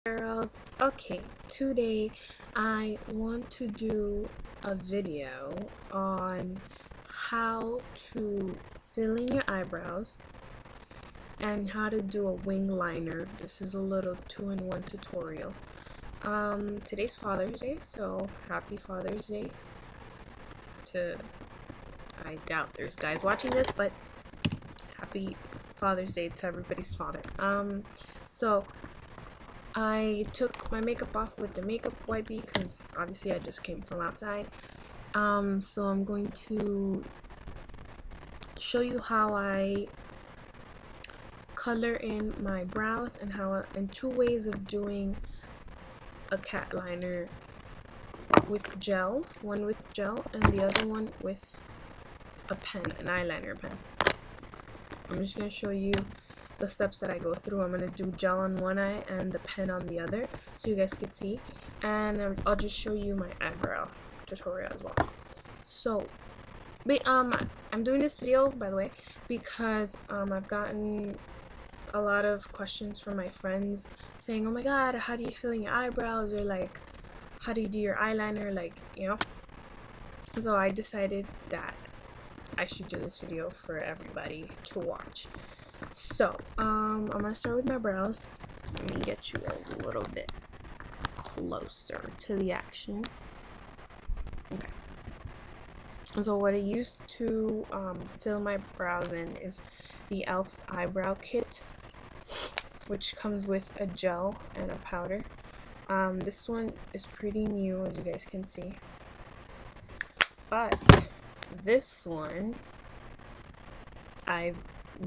Girls, okay, today I want to do a video on how to fill in your eyebrows and how to do a wing liner. This is a little two-in-one tutorial. Today's Father's Day, so happy Father's Day to, I doubt there's guys watching this, but happy Father's Day to everybody's father. So I took my makeup off with the makeup wipey because obviously I just came from outside. So I'm going to show you how I color in my brows and two ways of doing a cat liner with gel, one with gel and the other one with a pen, an eyeliner pen. I'm just going to show you the steps that I go through. I'm going to do gel on one eye and the pen on the other so you guys can see, and I'll just show you my eyebrow tutorial as well. So I'm doing this video, by the way, because I've gotten a lot of questions from my friends saying, oh my god, how do you fill in your eyebrows, or like, how do you do your eyeliner, like, you know. So I decided that I should do this video for everybody to watch. So, I'm gonna start with my brows. Let me get you guys a little bit closer to the action. Okay. So what I use to fill my brows in is the e.l.f. eyebrow kit, which comes with a gel and a powder. This one is pretty new, as you guys can see. But this one, I've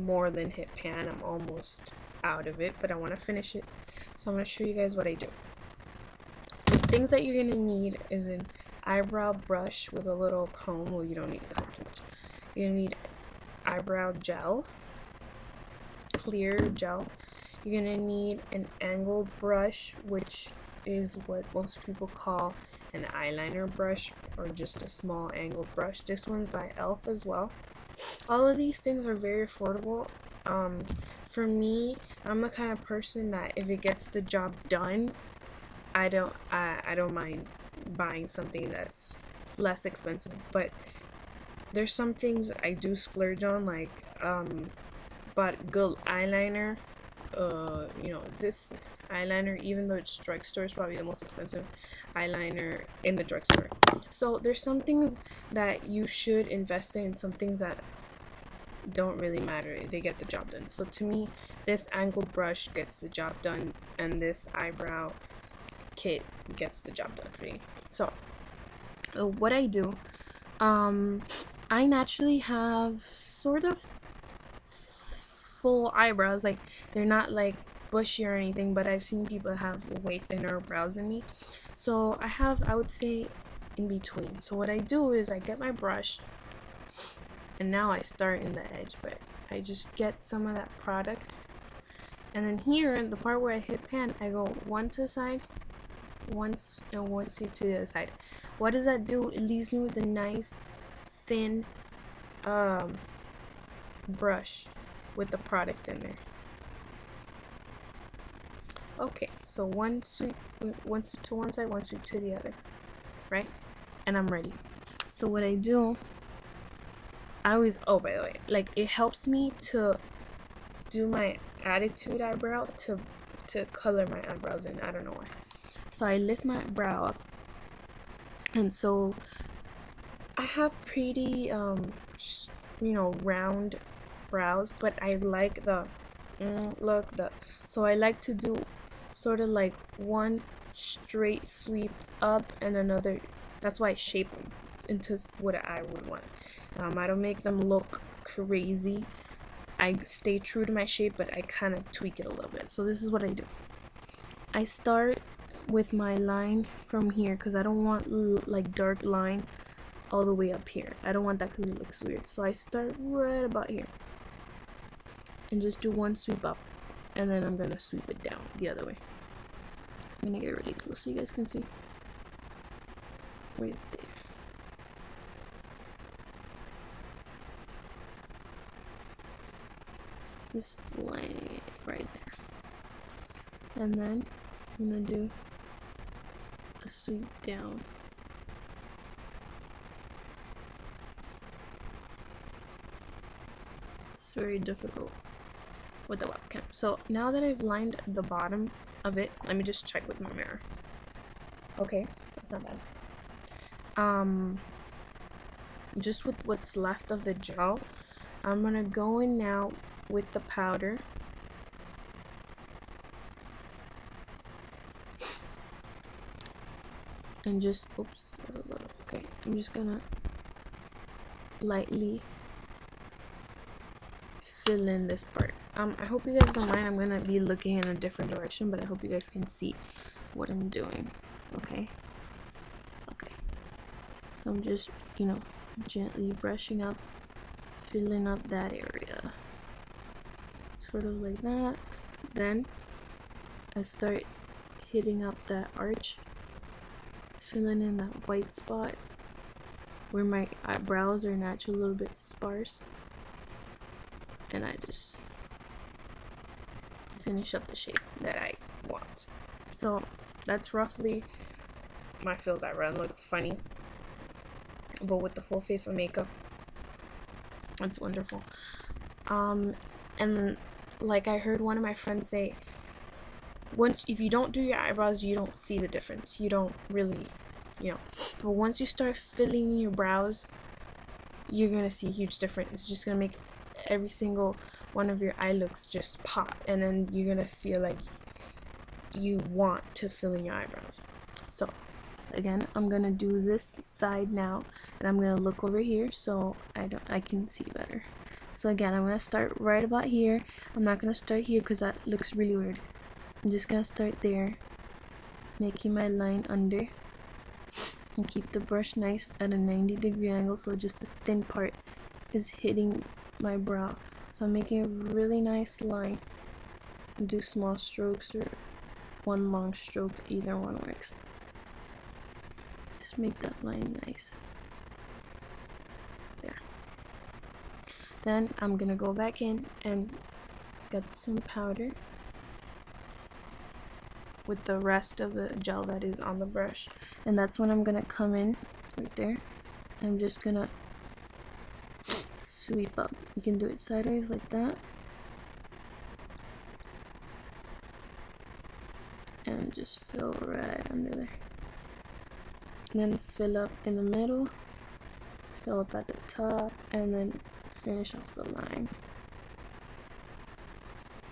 more than hit pan. I'm almost out of it, but I want to finish it, so I'm going to show you guys what I do. The things that you're going to need is an eyebrow brush with a little comb. Well, you don't need a comb too much. You're going to need eyebrow gel, clear gel. You're going to need an angled brush, which is what most people call an eyeliner brush, or just a small angled brush. This one's by e.l.f. as well. All of these things are very affordable. For me, I'm the kind of person that if it gets the job done, I don't mind buying something that's less expensive. But there's some things I do splurge on, like but good eyeliner. You know, this eyeliner, even though it's drugstore, is probably the most expensive eyeliner in the drugstore. So there's some things that you should invest in, some things that don't really matter, they get the job done. So to me, this angled brush gets the job done, and this eyebrow kit gets the job done for me. So what I do, I naturally have sort of full eyebrows, like they're not like bushy or anything, but I've seen people have way thinner brows than me. So I would say in between. So what I do is I get my brush, and now I start in the edge, but I just get some of that product, and then here in the part where I hit pan, I go one to the side, once, and one sweep to the other side. What does that do? It leaves me with a nice thin brush with the product in there. Okay, so one sweep to one side, one sweep to the other, right? And I'm ready. So what I do, I always, oh, by the way, like, it helps me to do my attitude eyebrow, to color my eyebrows in. I don't know why. So I lift my brow up, and so I have pretty you know, round brows, but I like the so I like to do sort of like one straight sweep up and another. That's why I shape them into what I would want. I don't make them look crazy. I stay true to my shape, but I kind of tweak it a little bit. So this is what I do. I start with my line from here because I don't want like dark line all the way up here. I don't want that because it looks weird. So I start right about here and just do one sweep up, and then I'm gonna sweep it down the other way. I'm gonna get really close so you guys can see. Right there. Just line it right there, and then I'm gonna do a sweep down. It's very difficult with the webcam. So now that I've lined the bottom of it, let me just check with my mirror. Okay, that's not bad. Just with what's left of the gel, I'm gonna go in now with the powder. And just, oops, that's a little, okay. I'm just gonna lightly fill in this part. I hope you guys don't mind. I'm gonna be looking in a different direction, but I hope you guys can see what I'm doing. Okay. So I'm just, you know, gently brushing up, filling up that area, sort of like that. Then I start hitting up that arch, filling in that white spot where my eyebrows are naturally a little bit sparse, and I just finish up the shape that I want. So that's roughly my filled eyebrow. It looks funny, but with the full face of makeup, it's wonderful. And like I heard one of my friends say, if you don't do your eyebrows, you don't see the difference. You don't really, you know. But once you start filling in your brows, you're gonna see a huge difference. It's just gonna make every single one of your eye looks just pop, and then you're gonna feel like you want to fill in your eyebrows. So again, I'm gonna do this side now, and I'm gonna look over here so I can see better. So again, I'm gonna start right about here. I'm not gonna start here because that looks really weird. I'm just gonna start there, making my line under, and keep the brush nice at a 90-degree angle so just the thin part is hitting my brow. So I'm making a really nice line. Do small strokes or one long stroke, either one works. Just make that line nice. There. Then I'm gonna go back in and get some powder with the rest of the gel that is on the brush, and that's when I'm gonna come in right there. I'm just gonna sweep up. You can do it sideways like that, and just fill right under there, and then fill up in the middle, fill up at the top, and then finish off the line.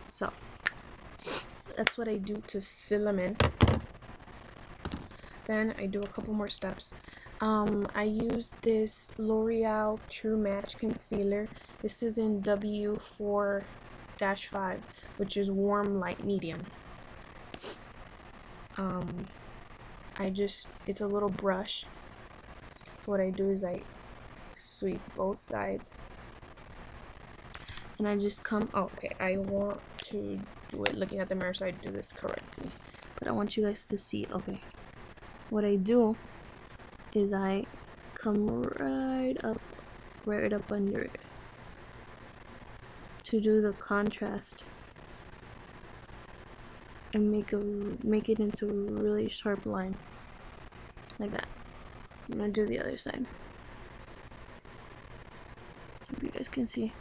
So that's what I do to fill them in. Then I do a couple more steps. I use this L'Oreal True Match concealer. This is in W4-5, which is warm, light, medium. It's a little brush. So what I do is I sweep both sides, and I just come, oh, okay, I want to do it looking at the mirror so I do this correctly, but I want you guys to see. Okay, what I do is I come right up under it to do the contrast and make it into a really sharp line like that. I'm gonna do the other side. Hope you guys can see.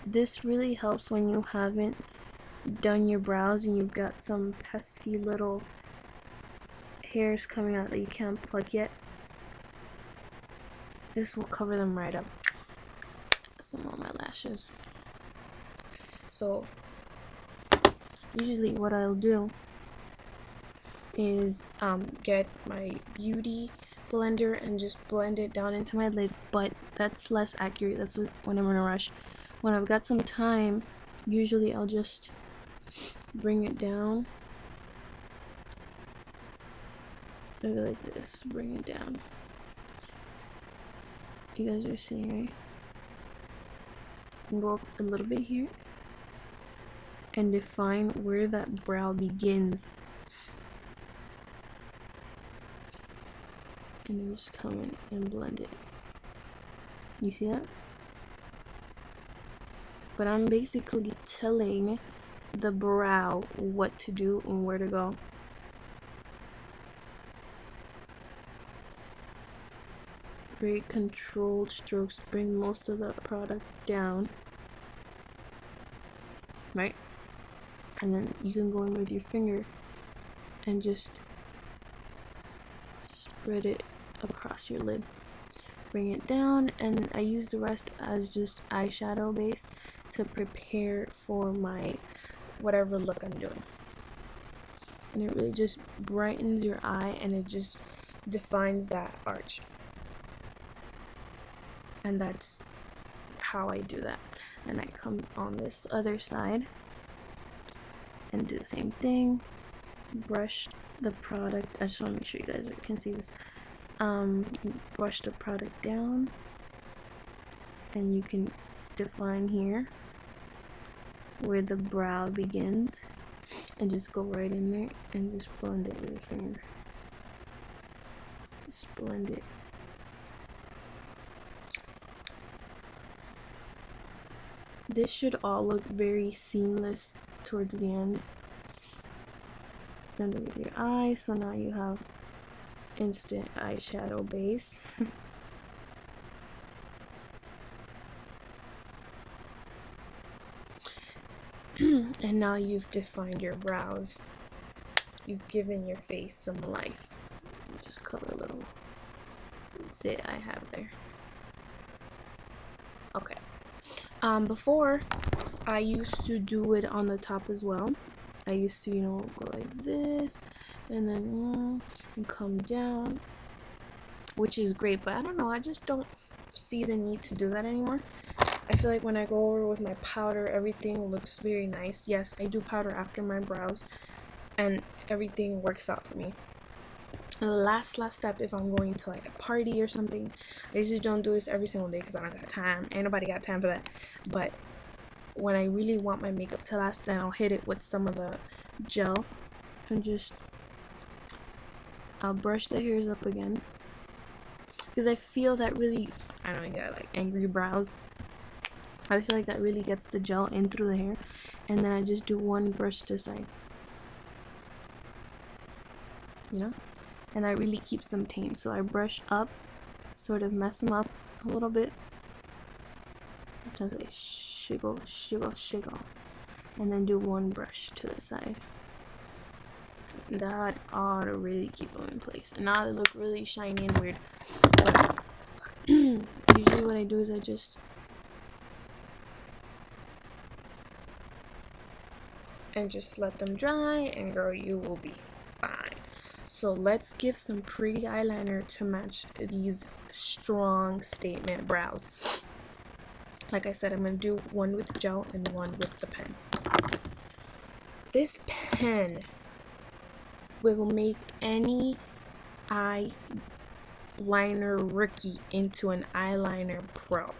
This really helps when you haven't done your brows and you've got some pesky little hairs coming out that you can't pluck yet. This will cover them right up. Some on my lashes. So usually what I'll do is get my beauty blender and just blend it down into my lid, but that's less accurate. That's when I'm in a rush. When I've got some time, usually I'll just bring it down like this. Bring it down. You guys are seeing, right? And go up a little bit here and define where that brow begins, and then just come in and blend it. You see that? But I'm basically telling the brow what to do and where to go. Very controlled strokes bring most of the product down, right? And then you can go in with your finger and just spread it across your lid. Bring it down, and I use the rest as just eyeshadow base to prepare for my whatever look I'm doing. And it really just brightens your eye, and it just defines that arch. And that's how I do that. And I come on this other side and do the same thing. Brush the product. I just want to make sure you guys can see this. Brush the product down, and you can define here where the brow begins, and just go right in there and just blend it with your finger. Just blend it. This should all look very seamless towards the end. Blend it with your eye, so now you have instant eyeshadow base. And now you've defined your brows. You've given your face some life. Just color a little zit I have there. Okay. Before, I used to do it on the top as well. I used to, go like this, and then and come down, which is great, but I don't know, I just don't see the need to do that anymore. I feel like when I go over with my powder, everything looks very nice. Yes, I do powder after my brows, and everything works out for me. And the last step, if I'm going to like a party or something, I usually don't do this every single day because I don't got time. Ain't nobody got time for that. But when I really want my makeup to last, then I'll hit it with some of the gel and just I'll brush the hairs up again, because I feel that really, I don't know, you got like angry brows. I feel like that really gets the gel in through the hair, and then I just do one brush to the side, and that really keeps them tame. So I brush up, sort of mess them up a little bit, just like shiggle, and then do one brush to the side. That ought to really keep them in place. And now they look really shiny and weird. But usually what I do is I just let them dry, and girl, you will be fine. So let's give some pretty eyeliner to match these strong statement brows. Like I said, I'm going to do one with gel and one with the pen. This pen will make any eyeliner rookie into an eyeliner pro.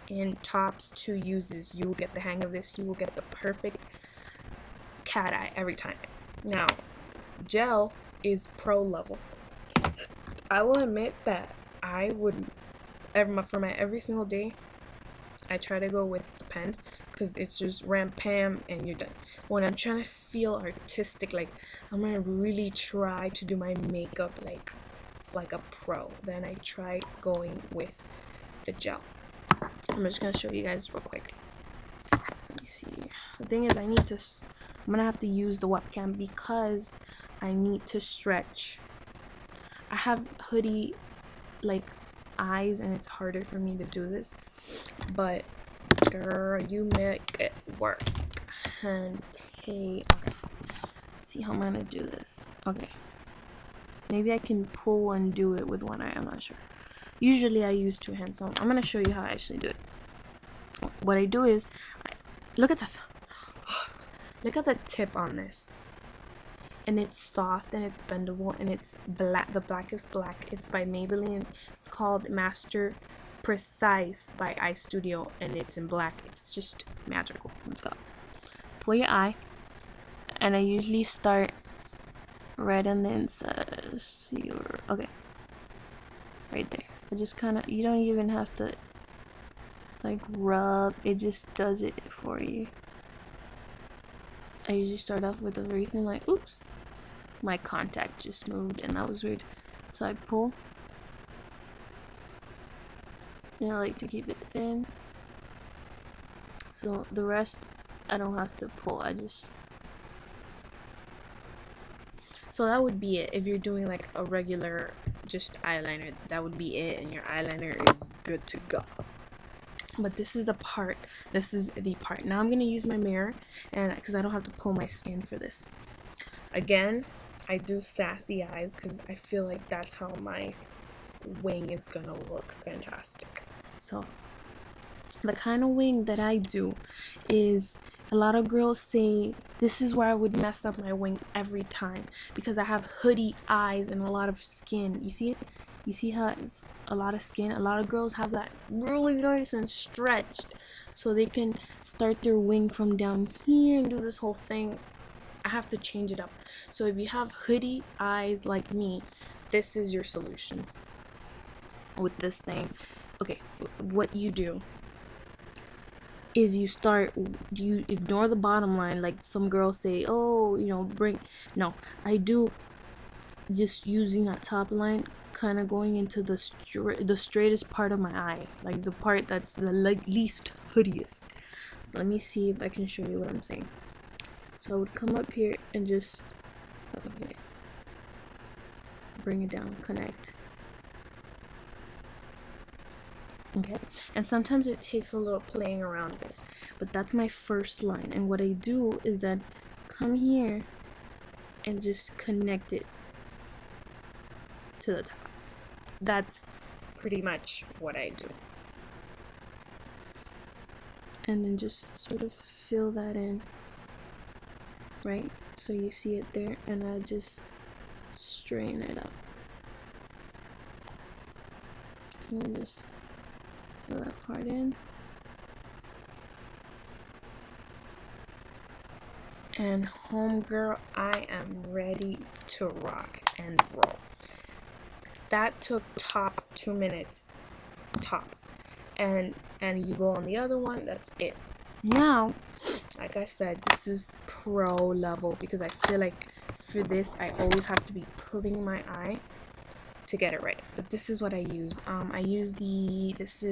In tops 2 uses, you will get the hang of this. You will get the perfect cat eye every time. Now, gel is pro level. I will admit that I would, for my every single day, I try to go with the pen, because it's just ram pam and you're done. When I'm trying to feel artistic, like I'm gonna really try to do my makeup like a pro, then I try going with the gel. I'm just gonna show you guys real quick. Let me see. The thing is, I'm gonna have to use the webcam because I need to stretch. I have hoodie like eyes, and it's harder for me to do this, but girl, you make it work. And okay, let's see how I'm gonna do this. Okay, maybe I can pull and do it with one eye, I'm not sure. Usually I use 2 hands, so I'm gonna show you how I actually do it. What I do is, look at this. Look at the tip on this. And it's soft and it's bendable and it's black. The black is black. It's by Maybelline. It's called Master Precise by Eye Studio, and it's in black. It's just magical. Let's go. Pull your eye, and I usually start right on the inside. Okay, right there. I just kind of, you don't even have to like rub. It just does it for you. I usually start off with a very thin line. Oops, my contact just moved and that was weird. So I pull, and I like to keep it thin. So the rest I don't have to pull, I just... So that would be it. If you're doing like a regular just eyeliner, that would be it, and your eyeliner is good to go. But this is the part. This is the part. Now I'm gonna use my mirror, and because I don't have to pull my skin for this. Again, I do sassy eyes because I feel like that's how my wing is gonna look fantastic. So the kind of wing that I do is, a lot of girls say this is where I would mess up my wing every time, because I have hoodie eyes and a lot of skin. You see it? You see how it's a lot of skin? A lot of girls have that really nice and stretched, so they can start their wing from down here and do this whole thing. I have to change it up. So if you have hoodie eyes like me, this is your solution with this thing. Okay, what you do is you ignore the bottom line, like some girls say, oh, you know, no, I do just using that top line, kind of going into the straightest part of my eye, like the part that's the least hoodiest. So let me see if I can show you what I'm saying. So I would come up here and just, okay, bring it down, connect. Okay, and sometimes it takes a little playing around with, but that's my first line. And what I do is then come here and just connect it to the top. That's pretty much what I do. And then just sort of fill that in, right? So you see it there, and I just straighten it up. And then just fill that part in. And homegirl, I am ready to rock and roll. That took tops 2 minutes, tops. And you go on the other one, that's it. Now, like I said, this is pro level, because I feel like for this I always have to be pulling my eye to get it right. But this is what I use. I use this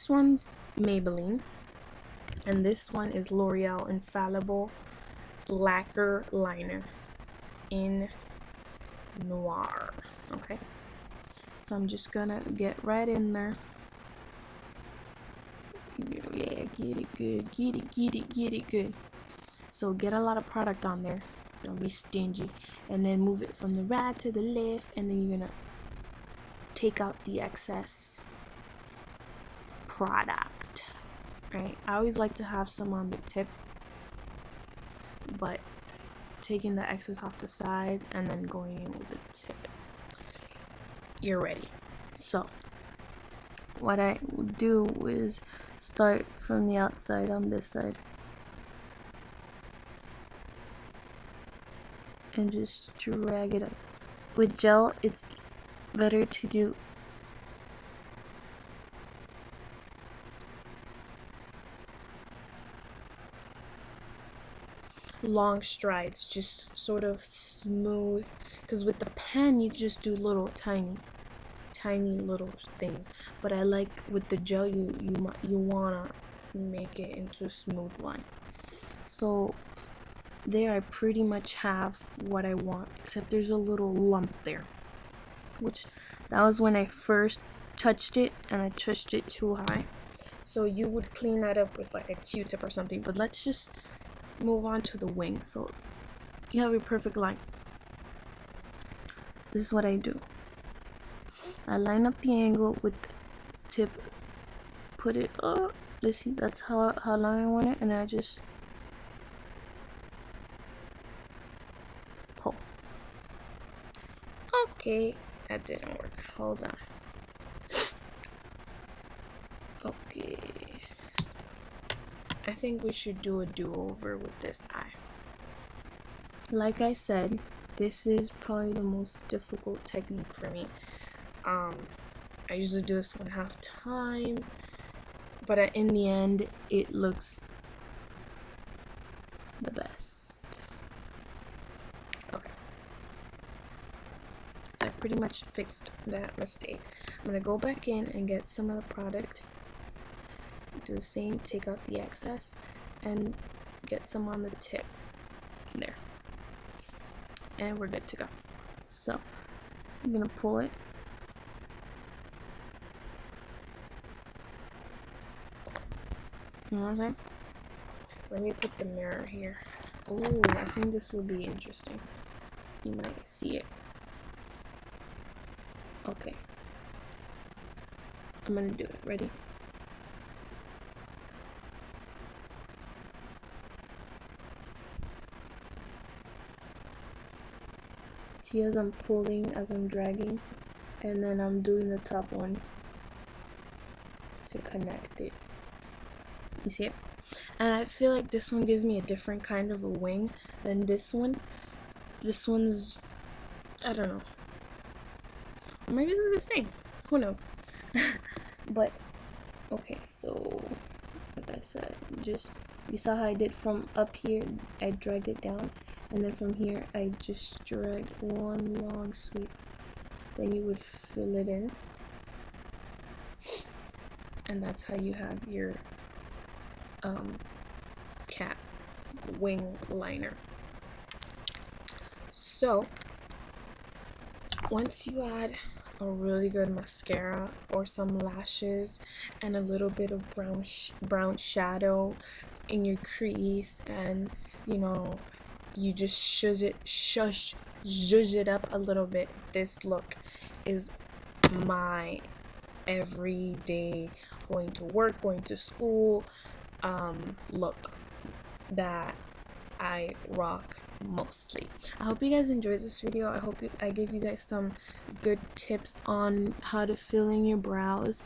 one's Maybelline, and this one is L'Oreal Infallible Lacquer Liner in Noir. Okay, so I'm just gonna get right in there. Yeah, get it good, get it good. So get a lot of product on there, don't be stingy, and then move it from the right to the left, and then you're gonna take out the excess product, right? I always like to have some on the tip, but taking the excess off the side and then going in with the tip. You're ready. So what I would do is start from the outside on this side and just drag it up. With gel, it's better to do long strides, just sort of smooth, because with the pen you just do little tiny little things, but I like with the gel you wanna make it into a smooth line. So there I pretty much have what I want, except there's a little lump there, which that was when I first touched it, and I touched it too high. So you would clean that up with like a Q-tip or something. But let's just move on to the wing. So you have your perfect line. This is what I do. I line up the angle with the tip, put it up. Let's see, that's how long I want it, and I just pull. Okay, that didn't work. Hold on. Okay, I think we should do a do-over with this eye. Like I said, this is probably the most difficult technique for me. I usually do this 1/2 time, but in the end it looks pretty much fixed that mistake. I'm gonna go back in and get some of the product, do the same, take out the excess, and get some on the tip there, and we're good to go. So I'm gonna pull it. You know what I'm saying? Let me put the mirror here. Oh, I think this will be interesting. You might see it. Okay. I'm gonna do it. Ready? See, as I'm pulling, as I'm dragging, and then I'm doing the top one to connect it. You see it? And I feel like this one gives me a different kind of a wing than this one. This one's, I don't know. Maybe they're the same. Who knows? But, okay, so, like I said, just, you saw how I did from up here, I dragged it down. And then from here, I just dragged one long sweep. Then you would fill it in. And that's how you have your cat wing liner. So once you add a really good mascara or some lashes and a little bit of brown shadow in your crease, and you know, you just zhuzh it up a little bit, this look is my everyday going to work, going to school look that I rock mostly. I hope you guys enjoyed this video. I hope I gave you guys some good tips on how to fill in your brows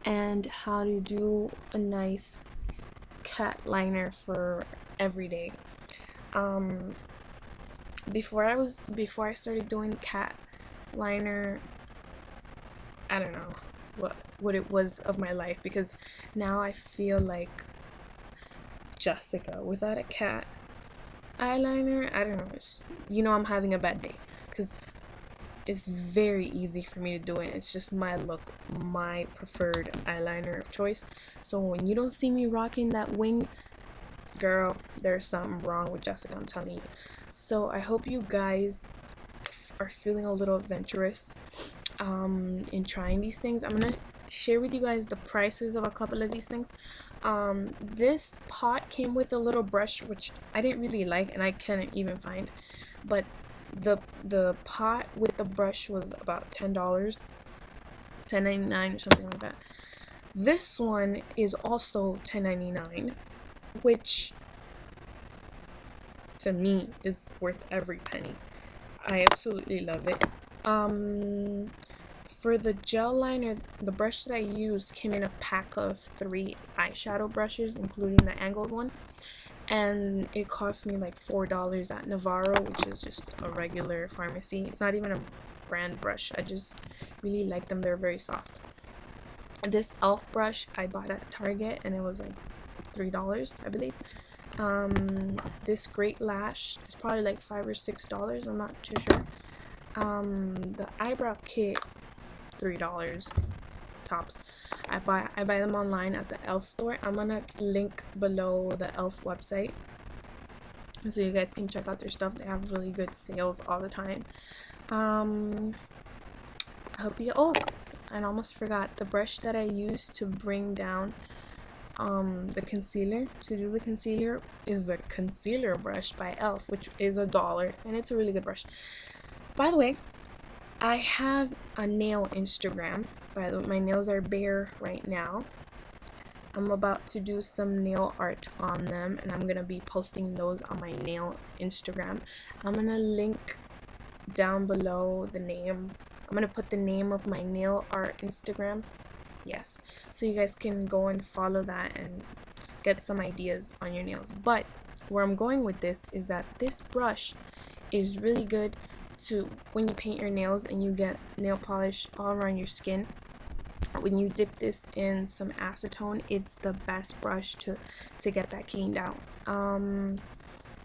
and how to do a nice cat liner for every day. Before I started doing cat liner, I don't know what it was of my life, because now I feel like Jessica without a cat eyeliner. I don't know, you know, I'm having a bad day because it's very easy for me to do it. It's just my look, my preferred eyeliner of choice. So when you don't see me rocking that wing, girl, there's something wrong with Jessica, I'm telling you. So I hope you guys are feeling a little adventurous in trying these things. I'm gonna share with you guys the prices of a couple of these things. This pot came with a little brush, which I didn't really like and I couldn't even find, but the pot with the brush was about $10, $10.99 or something like that. This one is also $10.99, which to me is worth every penny. I absolutely love it. For the gel liner, the brush that I used came in a pack of 3 eyeshadow brushes, including the angled one, and it cost me like $4 at Navarro, which is just a regular pharmacy. It's not even a brand brush. I just really like them. They're very soft. This e.l.f. brush I bought at Target, and it was like $3, I believe. This Great Lash is probably like $5 or $6. I'm not too sure. The eyebrow kit, $3 tops. I buy them online at the e.l.f. store. I'm gonna link below the e.l.f. website so you guys can check out their stuff. They have really good sales all the time. I hope you, oh, I almost forgot, the brush that I used to bring down the concealer, to do the concealer, is the concealer brush by e.l.f., which is $1, and it's a really good brush. By the way, I have a nail Instagram. By the way, my nails are bare right now. I'm about to do some nail art on them, and I'm gonna be posting those on my nail Instagram. I'm gonna link down below the name. I'm gonna put the name of my nail art Instagram. Yes, so you guys can go and follow that and get some ideas on your nails. But where I'm going with this is that this brush is really good to when you paint your nails and you get nail polish all around your skin. When you dip this in some acetone, it's the best brush to get that cleaned out.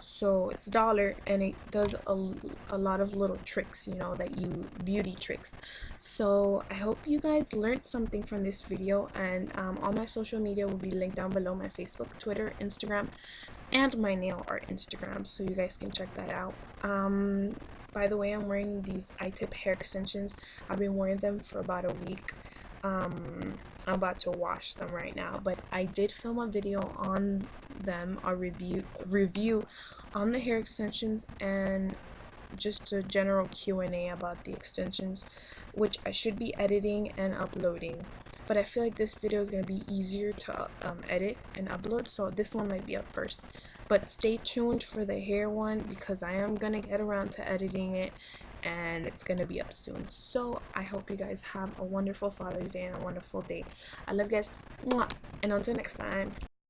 So it's $1 and it does a lot of little tricks, you know, that you beauty tricks. So I hope you guys learned something from this video, and all my social media will be linked down below: my Facebook, Twitter, Instagram, and my nail art Instagram, so you guys can check that out. By the way, I'm wearing these iTip hair extensions. I've been wearing them for about a week. I'm about to wash them right now, but I did film a video on them, a review on the hair extensions, and just a general Q&A about the extensions, which I should be editing and uploading. But I feel like this video is going to be easier to edit and upload, so this one might be up first. But stay tuned for the hair one, because I am going to get around to editing it, and it's going to be up soon. So I hope you guys have a wonderful Father's Day and a wonderful day. I love you guys. Mwah. And until next time.